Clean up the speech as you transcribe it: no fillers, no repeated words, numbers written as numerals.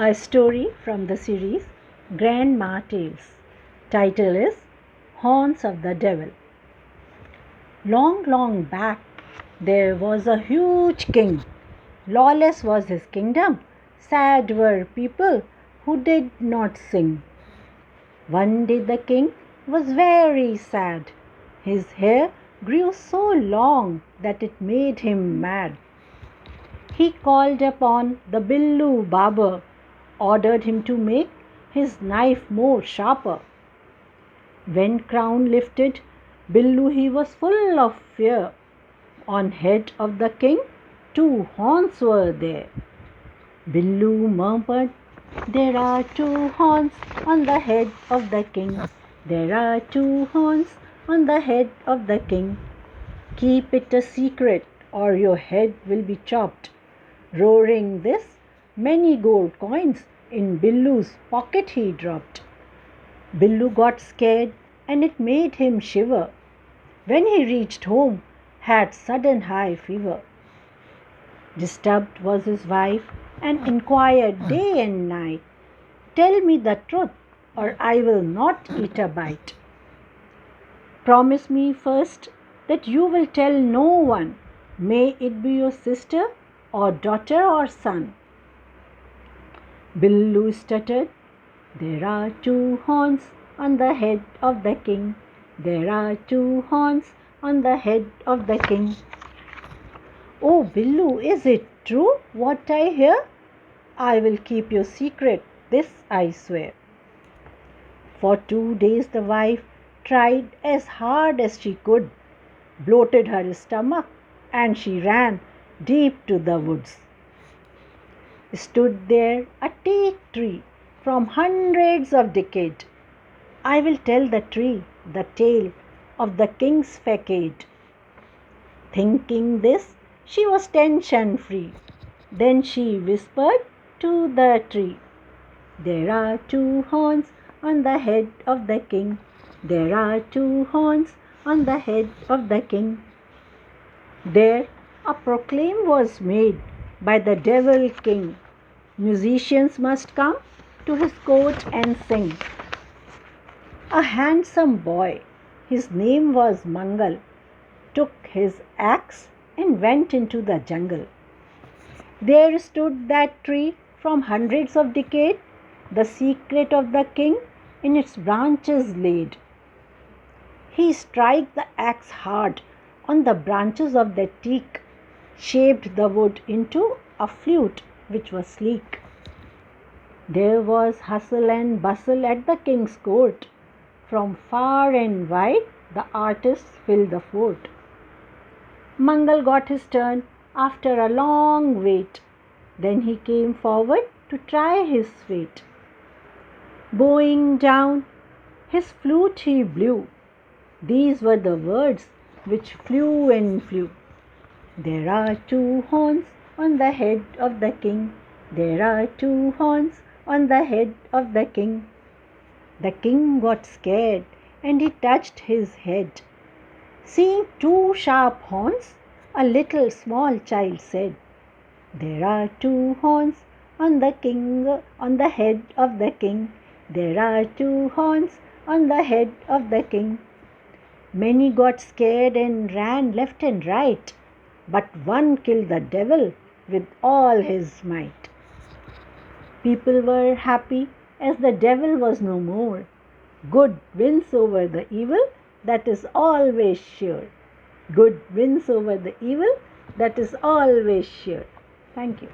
A story from the series Grandma Tales. Title is Haunts of the Devil. Long, long back, there was a huge king. Lawless was his kingdom. Sad were people who did not sing. One day the king was very sad. His hair grew so long that it made him mad. He called upon the Billu barber, ordered him to make his knife more sharper. When crown lifted Billu, he was full of fear. On head of the king 2 horns were there. Billu murmured, "There are 2 horns on the head of the king. There are 2 horns on the head of the king. Keep it a secret or your head will be chopped." Roaring this, many gold coins in Billu's pocket he dropped. Billu got scared and it made him shiver. When he reached home, had sudden high fever. Disturbed was his wife and inquired day and night, "Tell me the truth or I will not eat a bite. Promise me first that you will tell no one. May it be your sister or daughter or son." Billu stuttered, "There are 2 horns on the head of the king. There are 2 horns on the head of the king." "Oh, Billu, is it true what I hear?" "I will keep your secret, this I swear." For 2 days the wife tried as hard as she could, bloated her stomach, and she ran deep to the woods. Stood there a teak tree from hundreds of decades. "I will tell the tree the tale of the king's facade." Thinking this, she was tension free. Then she whispered to the tree, "There are 2 horns on the head of the king. There are 2 horns on the head of the king." There a proclaim was made by the devil king. Musicians must come to his court and sing. A handsome boy, his name was Mangal, took his axe and went into the jungle. There stood that tree from hundreds of decades, the secret of the king in its branches laid. He struck the axe hard on the branches of the teak, shaped the wood into a flute which was sleek. There was hustle and bustle at the king's court. From far and wide the artists filled the fort. Mangal got his turn after a long wait. Then he came forward to try his fate. Bowing down, his flute he blew. These were the words which flew and flew. "There are 2 horns on the head of the king. There are 2 horns on the head of the king." The king got scared and he touched his head. Seeing 2 sharp horns, a little small child said, "There are 2 horns on the king, on the head of the king. There are 2 horns on the head of the king." Many got scared and ran left and right, but one killed the devil with all his might. People were happy as the devil was no more. Good wins over the evil, that is always sure. Good wins over the evil, that is always sure. Thank you.